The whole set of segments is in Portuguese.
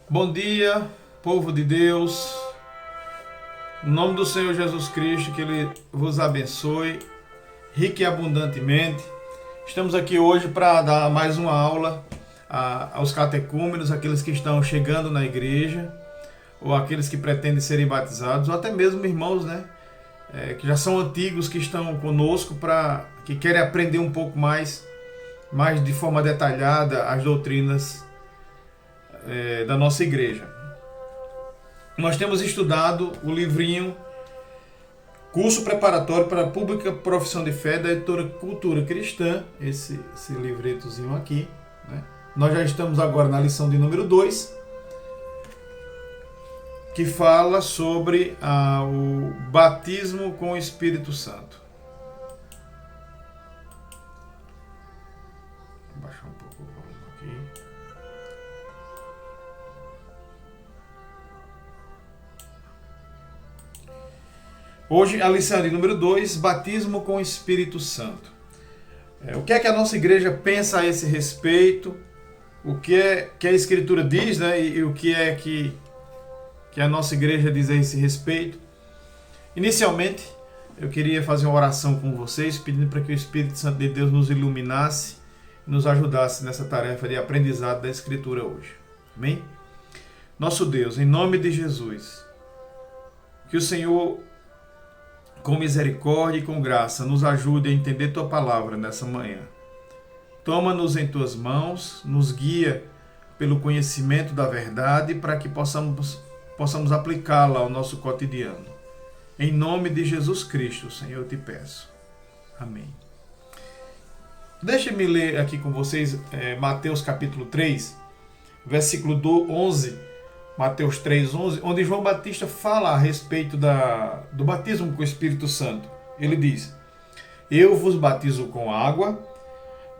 Bom dia, povo de Deus. No nome do Senhor Jesus Cristo, que Ele vos abençoe rica e abundantemente. Estamos aqui hoje para dar mais uma aula aos catecúmenos, aqueles que estão chegando na igreja, ou aqueles que pretendem serem batizados, ou até mesmo irmãos, né? Que já são antigos, que estão conosco, que querem aprender um pouco mais de forma detalhada as doutrinas da nossa igreja. Nós temos estudado o livrinho Curso Preparatório para a Pública Profissão de Fé da editora Cultura Cristã, esse livretozinho aqui, né? Nós já estamos agora na lição de número 2, que fala sobre o batismo com o Espírito Santo. Vou baixar um pouco o volume aqui. Hoje a lição de número 2, batismo com o Espírito Santo. O que é que a nossa igreja pensa a esse respeito? O que é que a Escritura diz, né? E o que é que a nossa igreja diz a esse respeito? Inicialmente, eu queria fazer uma oração com vocês, pedindo para que o Espírito Santo de Deus nos iluminasse e nos ajudasse nessa tarefa de aprendizado da Escritura hoje. Amém? Nosso Deus, em nome de Jesus, que o Senhor, com misericórdia e com graça, nos ajude a entender Tua palavra nessa manhã. Toma-nos em Tuas mãos, nos guia pelo conhecimento da verdade para que possamos aplicá-la ao nosso cotidiano. Em nome de Jesus Cristo, Senhor, eu te peço. Amém. Deixe-me ler aqui com vocês Mateus capítulo 3, versículo 11, Mateus 3,11, onde João Batista fala a respeito do batismo com o Espírito Santo. Ele diz: Eu vos batizo com água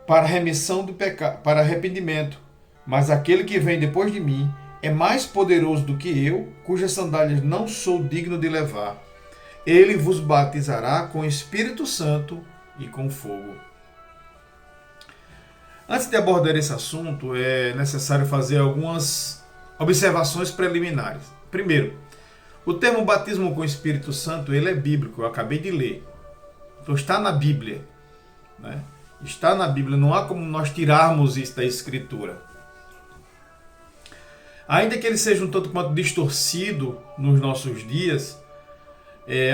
para remissão do pecado, para arrependimento, mas aquele que vem depois de mim é mais poderoso do que eu, cujas sandálias não sou digno de levar. Ele vos batizará com o Espírito Santo e com fogo. Antes de abordar esse assunto, é necessário fazer algumas observações preliminares. Primeiro, o termo batismo com o Espírito Santo, ele é bíblico, eu acabei de ler. Então está na Bíblia, né? Está na Bíblia, não há como nós tirarmos isso da Escritura. Ainda que ele seja um tanto quanto distorcido nos nossos dias,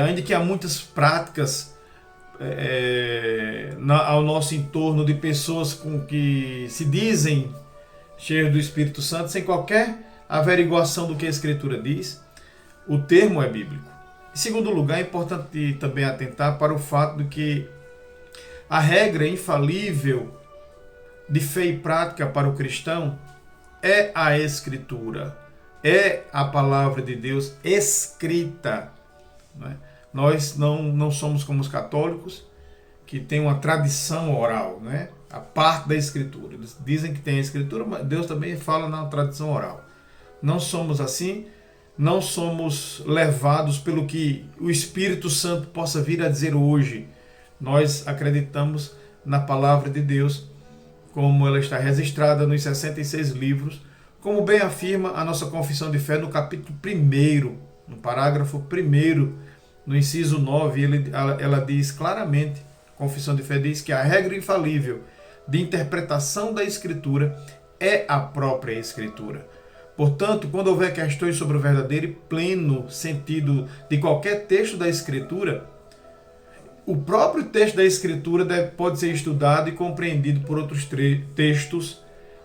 ainda que há muitas práticas ao nosso entorno de pessoas que se dizem cheias do Espírito Santo, sem qualquer averiguação do que a Escritura diz, o termo é bíblico. Em segundo lugar, é importante também atentar para o fato de que a regra infalível de fé e prática para o cristão é a Escritura, é a palavra de Deus escrita. Né? Nós não somos como os católicos, que têm uma tradição oral, né? A parte da Escritura. Eles dizem que tem a Escritura, mas Deus também fala na tradição oral. Não somos assim, não somos levados pelo que o Espírito Santo possa vir a dizer hoje. Nós acreditamos na palavra de Deus, como ela está registrada nos 66 livros, como bem afirma a nossa confissão de fé no capítulo 1, no parágrafo 1, no inciso 9, ela diz claramente, a confissão de fé diz que a regra infalível de interpretação da Escritura é a própria Escritura. Portanto, quando houver questões sobre o verdadeiro e pleno sentido de qualquer texto da Escritura, o próprio texto da Escritura pode ser estudado e compreendido por outros textos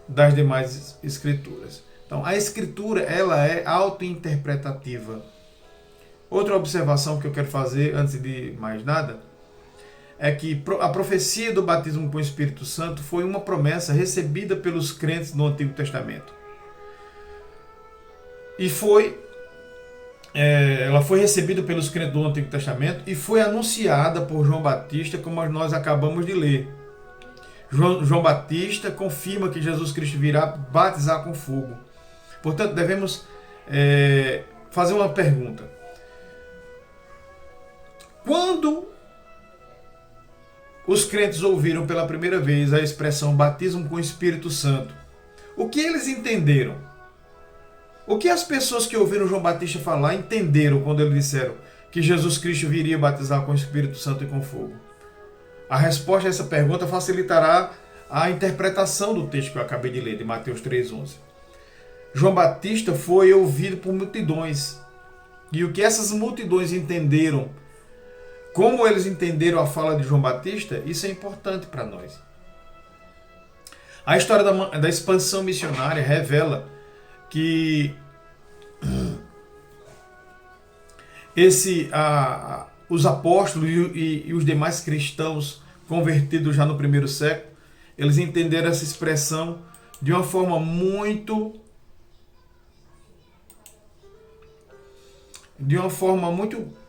das demais Escrituras. Então, a Escritura, ela é autointerpretativa. Outra observação que eu quero fazer, antes de mais nada, é que a profecia do batismo com o Espírito Santo foi uma promessa recebida pelos crentes no Antigo Testamento. E ela foi recebida pelos crentes do Antigo Testamento e foi anunciada por João Batista, como nós acabamos de ler. João Batista confirma que Jesus Cristo virá batizar com fogo. Portanto, devemos fazer uma pergunta. Quando os crentes ouviram pela primeira vez a expressão batismo com o Espírito Santo, o que eles entenderam? O que as pessoas que ouviram João Batista falar entenderam quando eles disseram que Jesus Cristo viria batizar com o Espírito Santo e com fogo? A resposta a essa pergunta facilitará a interpretação do texto que eu acabei de ler, de Mateus 3,11. João Batista foi ouvido por multidões. E o que essas multidões entenderam, como eles entenderam a fala de João Batista, isso é importante para nós. A história da expansão missionária revela que os apóstolos e os demais cristãos convertidos já no primeiro século, eles entenderam essa expressão de uma forma muito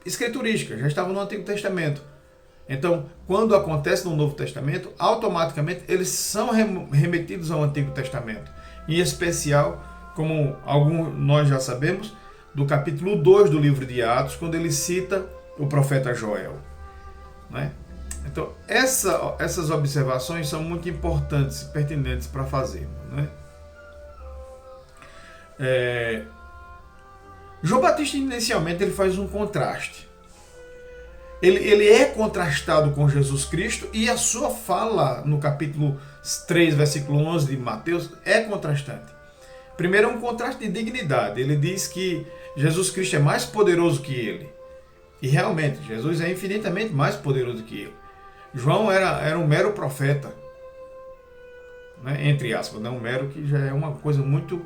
escriturística, já estava no Antigo Testamento. Então, quando acontece no Novo Testamento, automaticamente eles são remetidos ao Antigo Testamento. Em especial, como nós já sabemos, do capítulo 2 do livro de Atos, quando ele cita o profeta Joel. Né? Então, essas observações são muito importantes e pertinentes para fazermos. Né? João Batista, inicialmente, ele faz um contraste. Ele é contrastado com Jesus Cristo e a sua fala no capítulo 3, versículo 11 de Mateus é contrastante. Primeiro é um contraste de dignidade. Ele diz que Jesus Cristo é mais poderoso que ele. E realmente, Jesus é infinitamente mais poderoso que ele. João era um mero profeta. Né? Entre aspas, não um mero, que já é uma coisa muito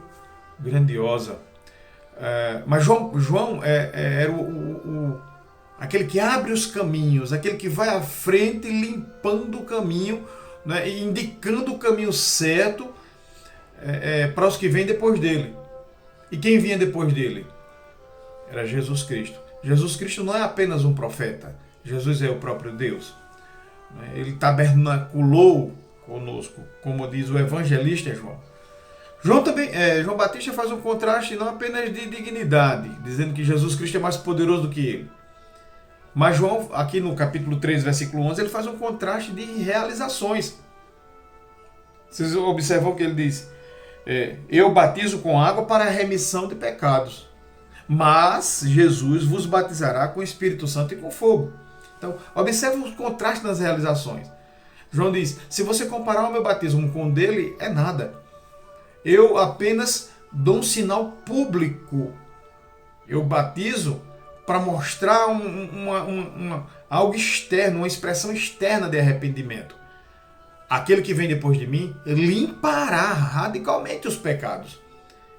grandiosa. Mas João era aquele que abre os caminhos, aquele que vai à frente limpando o caminho, né, e indicando o caminho certo para os que vêm depois dele. E quem vinha depois dele? Era Jesus Cristo. Jesus Cristo não é apenas um profeta, Jesus é o próprio Deus. Ele tabernaculou conosco, como diz o evangelista João. João Batista faz um contraste não apenas de dignidade, dizendo que Jesus Cristo é mais poderoso do que ele. Mas João, aqui no capítulo 3, versículo 11, ele faz um contraste de realizações. Vocês observam o que ele diz? Eu batizo com água para a remissão de pecados, mas Jesus vos batizará com o Espírito Santo e com fogo. Então, observe o contraste nas realizações. João diz, se você comparar o meu batismo com o dele, é nada. Eu apenas dou um sinal público. Eu batizo para mostrar algo externo, uma expressão externa de arrependimento. Aquele que vem depois de mim limpará radicalmente os pecados.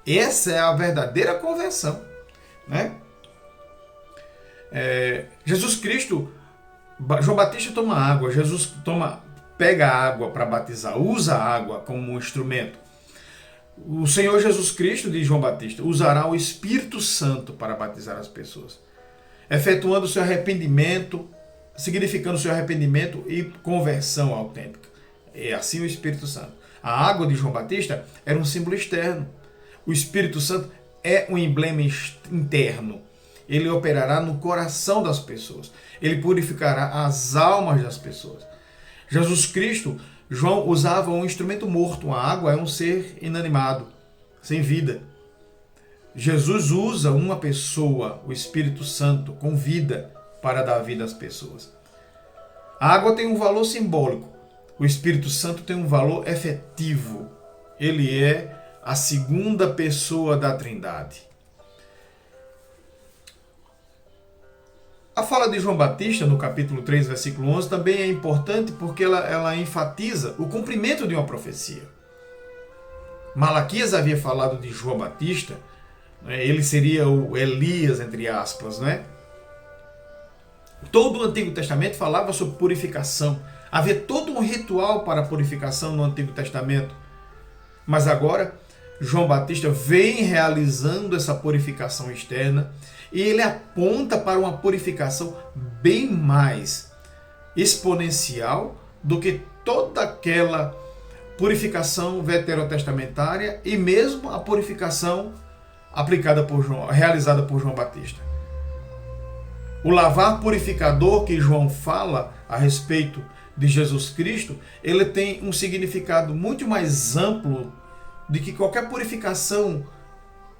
Essa é a verdadeira conversão. Né? Jesus Cristo, João Batista toma água, Jesus pega a água para batizar, usa a água como um instrumento. O Senhor Jesus Cristo, diz João Batista, usará o Espírito Santo para batizar as pessoas, efetuando o seu arrependimento, significando o seu arrependimento e conversão autêntica. É assim o Espírito Santo. A água de João Batista era um símbolo externo. O Espírito Santo é um emblema interno. Ele operará no coração das pessoas. Ele purificará as almas das pessoas. Jesus Cristo, João usava um instrumento morto. A água é um ser inanimado, sem vida. Jesus usa uma pessoa, o Espírito Santo, com vida para dar vida às pessoas. A água tem um valor simbólico. O Espírito Santo tem um valor efetivo. Ele é a segunda pessoa da Trindade. A fala de João Batista, no capítulo 3, versículo 11, também é importante porque ela enfatiza o cumprimento de uma profecia. Malaquias havia falado de João Batista, ele seria o Elias, entre aspas, né? Todo o Antigo Testamento falava sobre purificação. Havia todo um ritual para a purificação no Antigo Testamento. Mas agora, João Batista vem realizando essa purificação externa e ele aponta para uma purificação bem mais exponencial do que toda aquela purificação veterotestamentária e mesmo a purificação realizada por João Batista. O lavar purificador que João fala a respeito de Jesus Cristo, ele tem um significado muito mais amplo do que qualquer purificação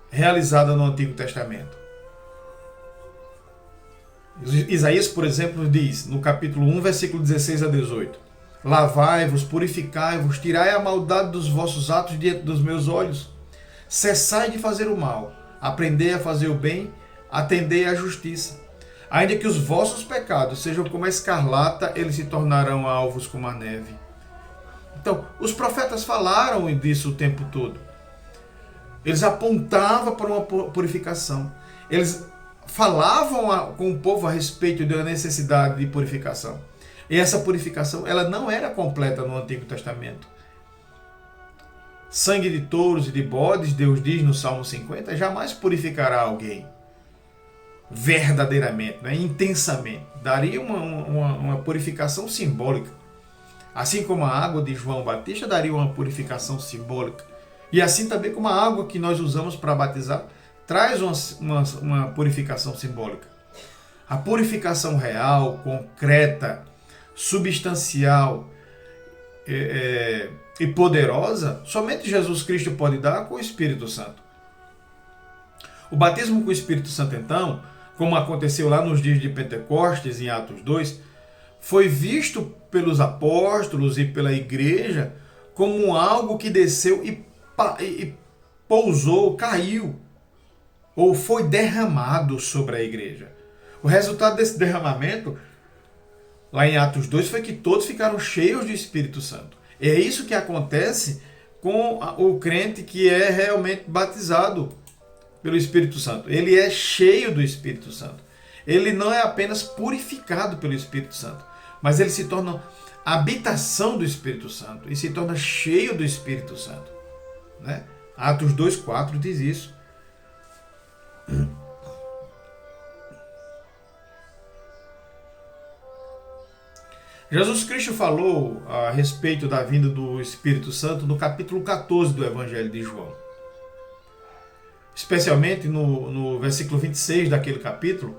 realizada no Antigo Testamento. Isaías, por exemplo, diz, no capítulo 1, versículo 16 a 18: Lavai-vos, purificai-vos, tirai a maldade dos vossos atos diante dos meus olhos. Cessai de fazer o mal, aprendei a fazer o bem, atendei à justiça. Ainda que os vossos pecados sejam como a escarlata, eles se tornarão alvos como a neve. Então, os profetas falaram disso o tempo todo. Eles apontavam para uma purificação. Eles falavam com o povo a respeito da necessidade de purificação. E essa purificação, ela não era completa no Antigo Testamento. Sangue de touros e de bodes, Deus diz no Salmo 50, jamais purificará alguém verdadeiramente, né? Intensamente. Daria uma purificação simbólica. Assim como a água de João Batista daria uma purificação simbólica. E assim também como a água que nós usamos para batizar traz uma purificação simbólica. A purificação real, concreta, substancial e poderosa, somente Jesus Cristo pode dar com o Espírito Santo. O batismo com o Espírito Santo, então, como aconteceu lá nos dias de Pentecostes, em Atos 2, foi visto pelos apóstolos e pela igreja como algo que desceu e pousou, caiu, ou foi derramado sobre a igreja. O resultado desse derramamento, lá em Atos 2, foi que todos ficaram cheios do Espírito Santo. É isso que acontece com o crente que é realmente batizado pelo Espírito Santo. Ele é cheio do Espírito Santo. Ele não é apenas purificado pelo Espírito Santo, mas ele se torna habitação do Espírito Santo e se torna cheio do Espírito Santo, né? Atos 2,4 diz isso. Jesus Cristo falou a respeito da vinda do Espírito Santo no capítulo 14 do Evangelho de João. Especialmente no versículo 26 daquele capítulo,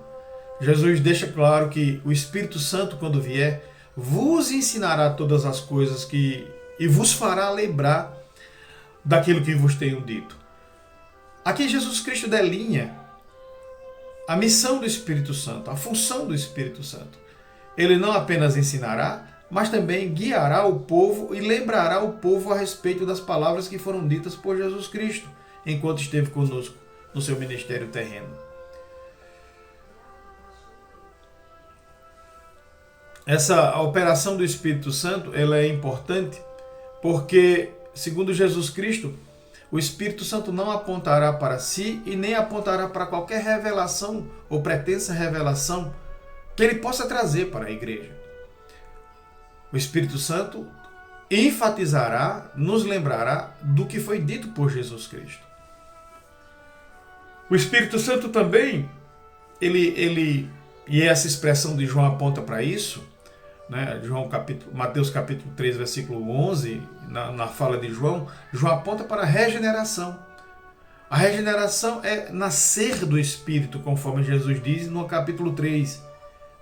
Jesus deixa claro que o Espírito Santo, quando vier, vos ensinará todas as coisas e vos fará lembrar daquilo que vos tenho dito. Aqui Jesus Cristo delinha a missão do Espírito Santo, a função do Espírito Santo. Ele não apenas ensinará, mas também guiará o povo e lembrará o povo a respeito das palavras que foram ditas por Jesus Cristo, enquanto esteve conosco no seu ministério terreno. Essa operação do Espírito Santo, ela é importante porque, segundo Jesus Cristo, o Espírito Santo não apontará para si e nem apontará para qualquer revelação ou pretensa revelação que ele possa trazer para a igreja. O Espírito Santo enfatizará, nos lembrará do que foi dito por Jesus Cristo. O Espírito Santo também, e essa expressão de João aponta para isso, né? Mateus capítulo 3, versículo 11, na fala de João aponta para a regeneração. A regeneração é nascer do Espírito, conforme Jesus diz no capítulo 3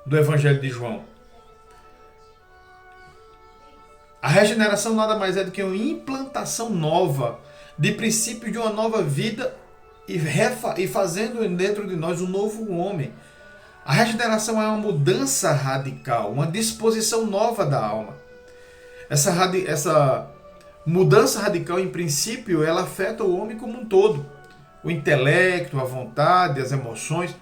do Evangelho de João. A regeneração nada mais é do que uma implantação nova de princípios de uma nova vida e fazendo dentro de nós um novo homem. A regeneração é uma mudança radical, uma disposição nova da alma. Essa mudança radical, em princípio, ela afeta o homem como um todo. O intelecto, a vontade, as emoções.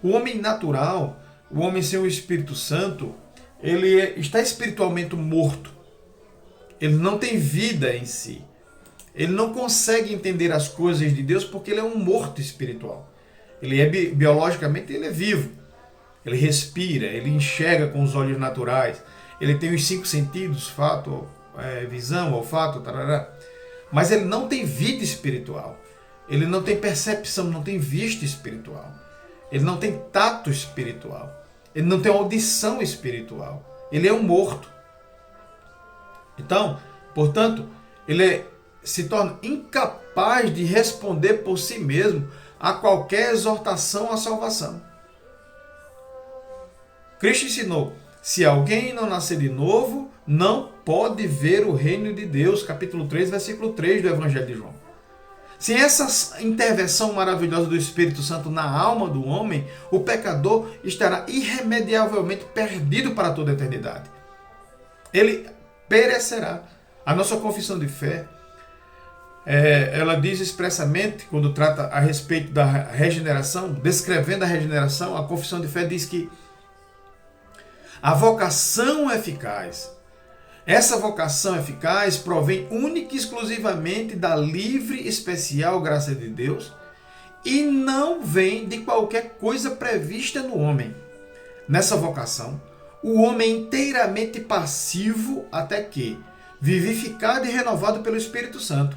O homem natural, o homem sem o Espírito Santo, ele está espiritualmente morto. Ele não tem vida em si. Ele não consegue entender as coisas de Deus porque ele é um morto espiritual. Ele é biologicamente, ele é vivo. Ele respira, ele enxerga com os olhos naturais. Ele tem os 5 sentidos, visão, olfato, tarará. Mas ele não tem vida espiritual. Ele não tem percepção, não tem vista espiritual. Ele não tem tato espiritual. Ele não tem audição espiritual. Ele é um morto. Então, portanto, ele se torna incapaz de responder por si mesmo a qualquer exortação à salvação. Cristo ensinou: se alguém não nascer de novo, não pode ver o reino de Deus. Capítulo 3, versículo 3 do Evangelho de João. Sem essa intervenção maravilhosa do Espírito Santo na alma do homem, o pecador estará irremediavelmente perdido para toda a eternidade. Ele perecerá. A nossa confissão de fé, ela diz expressamente, quando trata a respeito da regeneração, descrevendo a regeneração, a confissão de fé diz que a vocação eficaz, essa vocação eficaz provém única e exclusivamente da livre e especial graça de Deus e não vem de qualquer coisa prevista no homem. Nessa vocação, o homem é inteiramente passivo até que, vivificado e renovado pelo Espírito Santo,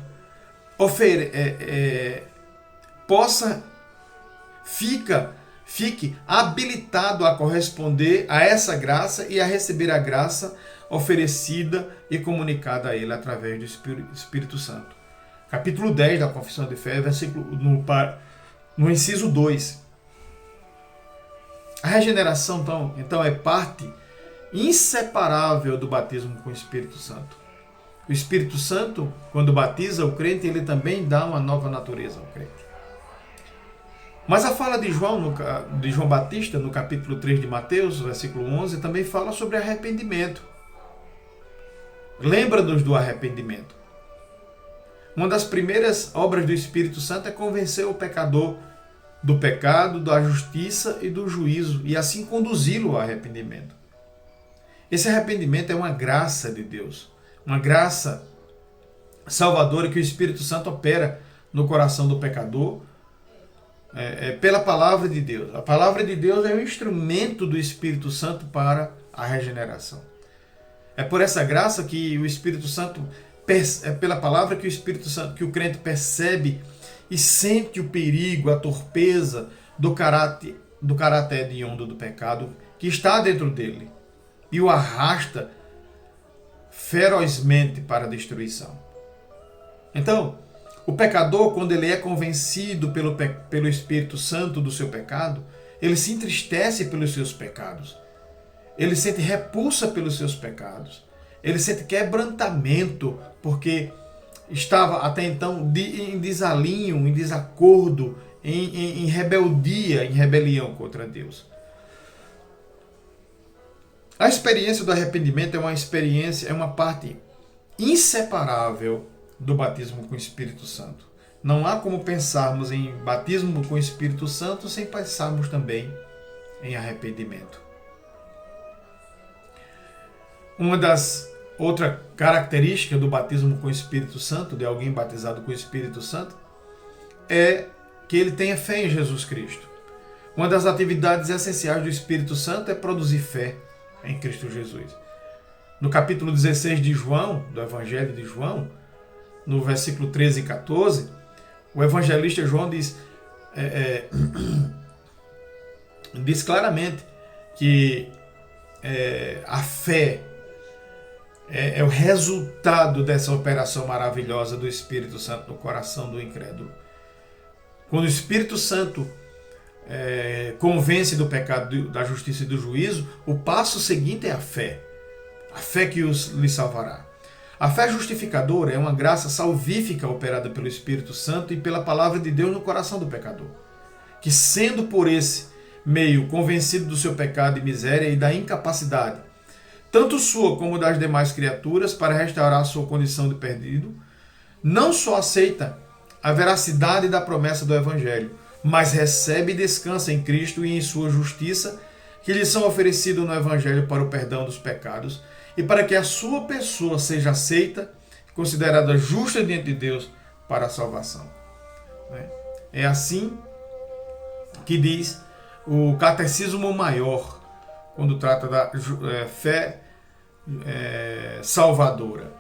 fique habilitado a corresponder a essa graça e a receber a graça oferecida e comunicada a ele através do Espírito Santo. Capítulo 10 da Confissão de Fé, versículo no inciso 2. A regeneração, então, é parte inseparável do batismo com o Espírito Santo. O Espírito Santo, quando batiza o crente, ele também dá uma nova natureza ao crente. Mas a fala de João Batista, no capítulo 3 de Mateus, versículo 11, também fala sobre arrependimento. Lembra-nos do arrependimento. Uma das primeiras obras do Espírito Santo é convencer o pecador do pecado, da justiça e do juízo, e assim conduzi-lo ao arrependimento. Esse arrependimento é uma graça de Deus, uma graça salvadora que o Espírito Santo opera no coração do pecador, pela palavra de Deus. A palavra de Deus é o instrumento do Espírito Santo para a regeneração. É por essa graça que o Espírito Santo, é pela palavra que o Espírito Santo, que o crente percebe e sente o perigo, a torpeza do caráter hediondo do pecado que está dentro dele e o arrasta ferozmente para a destruição. Então, o pecador, quando ele é convencido pelo Espírito Santo do seu pecado, ele se entristece pelos seus pecados. Ele sente repulsa pelos seus pecados. Ele sente quebrantamento, porque estava até então em desalinho, em desacordo, em rebeldia, em rebelião contra Deus. A experiência do arrependimento é uma parte inseparável do batismo com o Espírito Santo. Não há como pensarmos em batismo com o Espírito Santo sem pensarmos também em arrependimento. Outra característica do batismo com o Espírito Santo, de alguém batizado com o Espírito Santo, é que ele tenha fé em Jesus Cristo. Uma das atividades essenciais do Espírito Santo é produzir fé em Cristo Jesus. No capítulo 16 de João, do Evangelho de João, no versículo 13 e 14, o evangelista João diz claramente que a fé é o resultado dessa operação maravilhosa do Espírito Santo no coração do incrédulo. Quando o Espírito Santo convence do pecado, da justiça e do juízo, o passo seguinte é a fé que lhe salvará. A fé justificadora é uma graça salvífica operada pelo Espírito Santo e pela palavra de Deus no coração do pecador, que, sendo por esse meio convencido do seu pecado e miséria e da incapacidade, tanto sua como das demais criaturas, para restaurar a sua condição de perdido, não só aceita a veracidade da promessa do Evangelho, mas recebe e descansa em Cristo e em sua justiça, que lhe são oferecidos no Evangelho para o perdão dos pecados e para que a sua pessoa seja aceita, considerada justa diante de Deus para a salvação. É assim que diz o Catecismo Maior, quando trata da fé salvadora.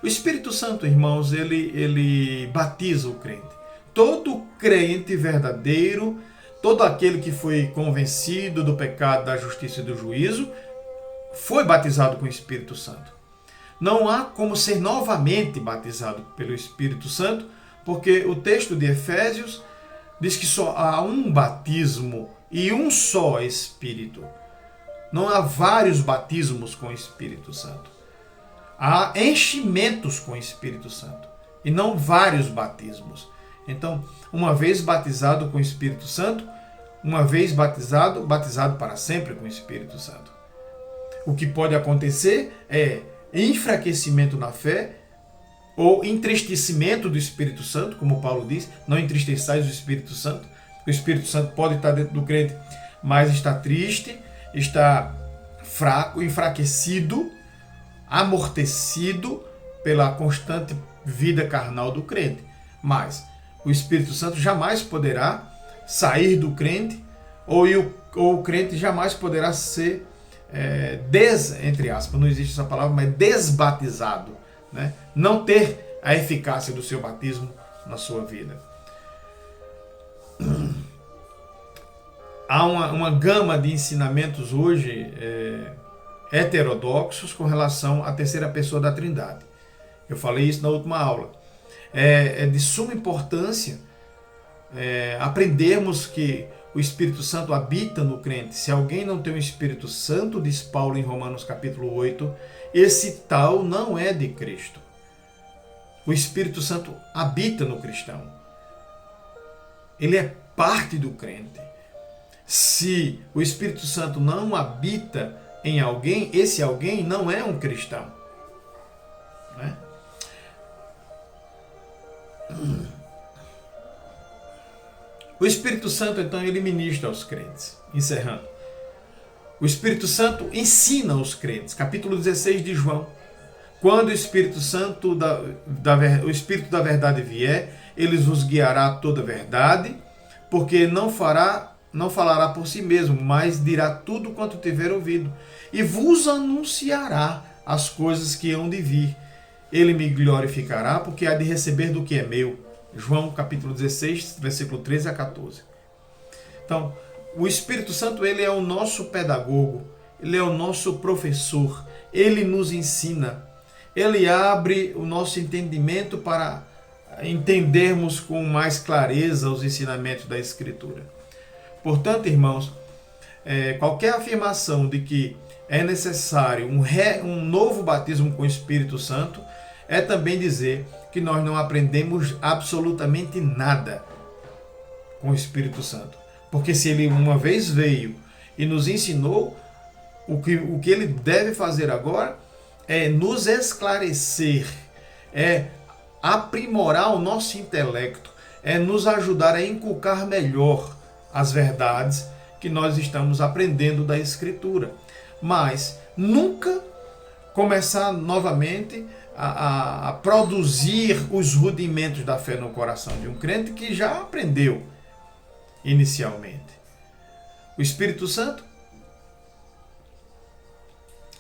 O Espírito Santo, irmãos, ele batiza o crente. Todo crente verdadeiro, todo aquele que foi convencido do pecado, da justiça e do juízo, foi batizado com o Espírito Santo. Não há como ser novamente batizado pelo Espírito Santo, porque o texto de Efésios diz que só há um batismo e um só Espírito. Não há vários batismos com o Espírito Santo. Há enchimentos com o Espírito Santo e não vários batismos. Então, uma vez batizado com o Espírito Santo, uma vez batizado, batizado para sempre com o Espírito Santo. O que pode acontecer é enfraquecimento na fé ou entristecimento do Espírito Santo, como Paulo diz, não entristeçais o Espírito Santo. O Espírito Santo pode estar dentro do crente, mas está triste, está fraco, enfraquecido, amortecido pela constante vida carnal do crente. Mas o Espírito Santo jamais poderá sair do crente, ou o crente jamais poderá ser entre aspas, não existe essa palavra, mas desbatizado, né? Não ter a eficácia do seu batismo na sua vida. Há uma gama de ensinamentos hoje heterodoxos com relação à terceira pessoa da Trindade. Eu falei isso na última aula. É de suma importância aprendermos que o Espírito Santo habita no crente. Se alguém não tem o Espírito Santo, diz Paulo em Romanos capítulo 8, esse tal não é de Cristo. O Espírito Santo habita no cristão. Ele é parte do crente. Se o Espírito Santo não habita em alguém, esse alguém não é um cristão. Né? O Espírito Santo, então, ele ministra aos crentes. Encerrando. O Espírito Santo ensina os crentes. Capítulo 16 de João. Quando o Espírito Santo, o Espírito da verdade vier, ele vos guiará a toda a verdade, porque não falará por si mesmo, mas dirá tudo quanto tiver ouvido, e vos anunciará as coisas que hão de vir. Ele me glorificará, porque há de receber do que é meu. João capítulo 16, versículo 13 a 14. Então, o Espírito Santo, ele é o nosso pedagogo, ele é o nosso professor, ele nos ensina, ele abre o nosso entendimento para entendermos com mais clareza os ensinamentos da Escritura. Portanto, irmãos, qualquer afirmação de que é necessário um novo batismo com o Espírito Santo é também dizer que nós não aprendemos absolutamente nada com o Espírito Santo. Porque se ele uma vez veio e nos ensinou, o que ele deve fazer agora é nos esclarecer, é aprimorar o nosso intelecto, é nos ajudar a inculcar melhor as verdades que nós estamos aprendendo da Escritura. Mas nunca começar novamente a produzir os rudimentos da fé no coração de um crente que já aprendeu inicialmente. O Espírito Santo,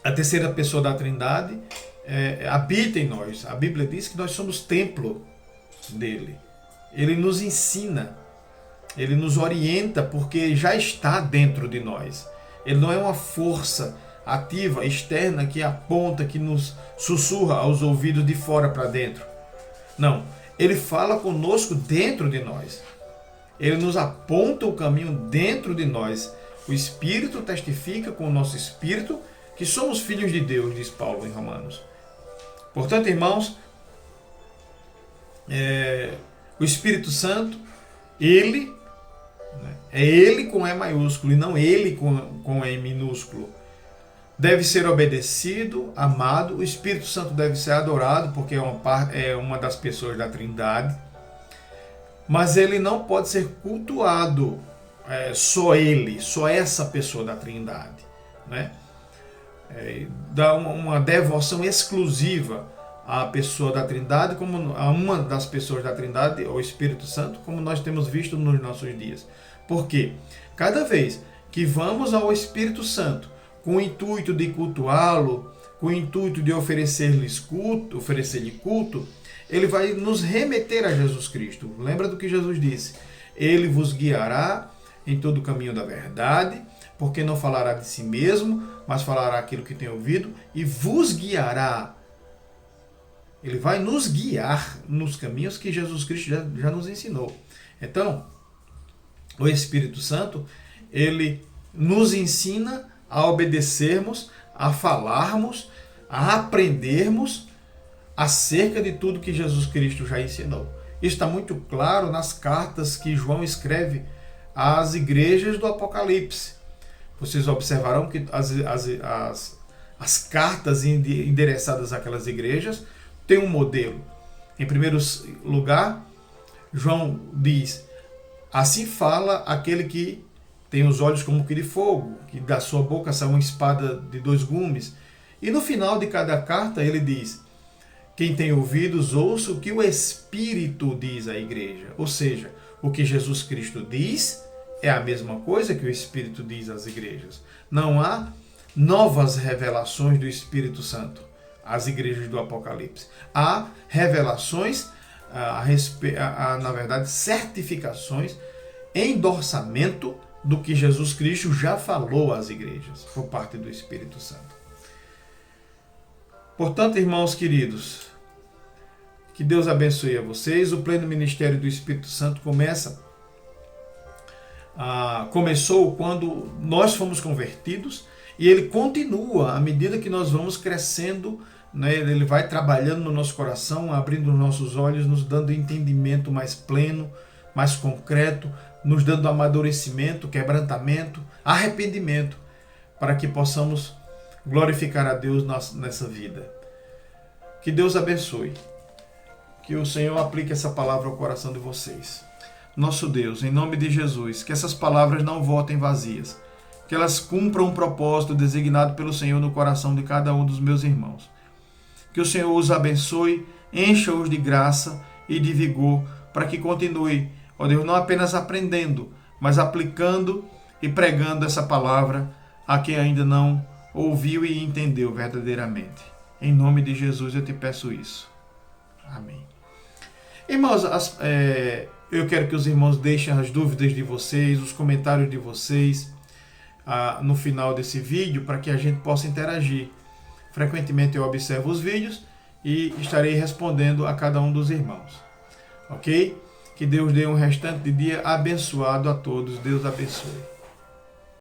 a terceira pessoa da Trindade, habita em nós. A Bíblia diz que nós somos templo dele. Ele nos ensina, ele nos orienta, porque já está dentro de nós. Ele não é uma força ativa, externa, que aponta, que nos sussurra aos ouvidos de fora para dentro. Não, ele fala conosco dentro de nós. Ele nos aponta o caminho dentro de nós. O Espírito testifica com o nosso espírito que somos filhos de Deus, diz Paulo em Romanos. Portanto, irmãos, o Espírito Santo, ele, é ele com E maiúsculo e não ele com E minúsculo. Deve ser obedecido, amado. O Espírito Santo deve ser adorado, porque é uma das pessoas da Trindade. Mas ele não pode ser cultuado, só ele, só essa pessoa da Trindade. Né? Dá uma devoção exclusiva à pessoa da Trindade, como a uma das pessoas da Trindade, o Espírito Santo, como nós temos visto nos nossos dias. Porque cada vez que vamos ao Espírito Santo com o intuito de cultuá-lo, com o intuito de oferecer-lhe culto, ele vai nos remeter a Jesus Cristo. Lembra do que Jesus disse? Ele vos guiará em todo o caminho da verdade, porque não falará de si mesmo, mas falará aquilo que tem ouvido, e vos guiará. Ele vai nos guiar nos caminhos que Jesus Cristo já nos ensinou. Então, o Espírito Santo, ele nos ensina a obedecermos, a falarmos, a aprendermos acerca de tudo que Jesus Cristo já ensinou. Isso está muito claro nas cartas que João escreve às igrejas do Apocalipse. Vocês observarão que as cartas endereçadas àquelas igrejas têm um modelo. Em primeiro lugar, João diz: assim fala aquele que tem os olhos como que de fogo, que da sua boca sai uma espada de 2 gumes. E no final de cada carta ele diz: quem tem ouvidos, ouça o que o Espírito diz à igreja. Ou seja, o que Jesus Cristo diz é a mesma coisa que o Espírito diz às igrejas. Não há novas revelações do Espírito Santo às igrejas do Apocalipse. Há revelações, na verdade, certificações, endossamento do que Jesus Cristo já falou às igrejas, por parte do Espírito Santo. Portanto, irmãos queridos, que Deus abençoe a vocês. O pleno ministério do Espírito Santo começou quando nós fomos convertidos e ele continua à medida que nós vamos crescendo, né? Ele vai trabalhando no nosso coração, abrindo os nossos olhos, nos dando entendimento mais pleno, mais concreto, nos dando amadurecimento, quebrantamento, arrependimento, para que possamos glorificar a Deus nessa vida. Que Deus abençoe. Que o Senhor aplique essa palavra ao coração de vocês. Nosso Deus, em nome de Jesus, que essas palavras não voltem vazias, que elas cumpram um propósito designado pelo Senhor no coração de cada um dos meus irmãos. Que o Senhor os abençoe, encha-os de graça e de vigor, para que continue, ó Deus, não apenas aprendendo, mas aplicando e pregando essa palavra a quem ainda não ouviu e entendeu verdadeiramente. Em nome de Jesus eu te peço isso. Amém. Irmãos, eu quero que os irmãos deixem as dúvidas de vocês, os comentários de vocês no final desse vídeo, para que a gente possa interagir. Frequentemente eu observo os vídeos e estarei respondendo a cada um dos irmãos. Ok? Que Deus dê um restante de dia abençoado a todos. Deus abençoe.